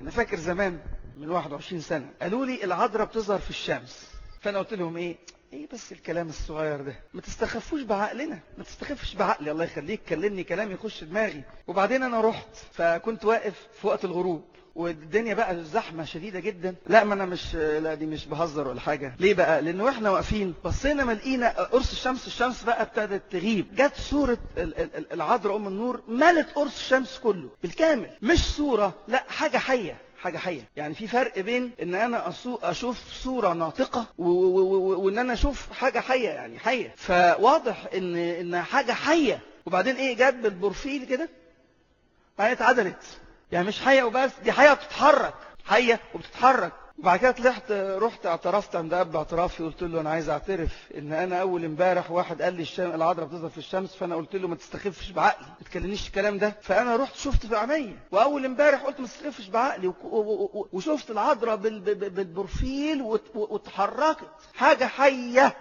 انا فاكر زمان من 21 سنة قالوا لي العذراء بتظهر في الشمس، فانا قلت لهم ايه بس الكلام الصغير ده، ما تستخفوش بعقلنا، ما تستخفش بعقلي، الله يخليك كلمني كلام يخش دماغي. وبعدين انا رحت، فكنت واقف في وقت الغروب والدنيا بقى زحمة شديدة جدا. لا ما انا مش، لا دي مش بهزر ولا حاجة. ليه بقى؟ لان واحنا واقفين بصينا ما لقينا قرص الشمس، الشمس بقى ابتدت تغيب، جت صورة العذراء ام النور ملت قرص الشمس كله بالكامل. مش صورة، لا حاجة حية، حاجة حية. يعني في فرق بين ان انا اشوف صورة ناطقة وان انا اشوف حاجة حية، يعني حية. فواضح ان حاجة حية. وبعدين ايه، جت بالبروفيل كده بعدين اتعدلت، يعني مش حية وبس، دي حية بتتحرك، حية وبتتحرك. وبعد كده طلعت، رحت اعترفت عند اب اعترافي، قلت له انا عايز اعترف ان انا اول امبارح واحد قال لي العذراء بتظهر في الشمس، فانا قلت له ما تستخفش بعقلي، ما تكلمنيش الكلام ده. فانا رحت شفت في عينيا، واول امبارح قلت ما تستخفش بعقلي، وشفت العذراء بالبروفيل واتحركت، حاجة حية.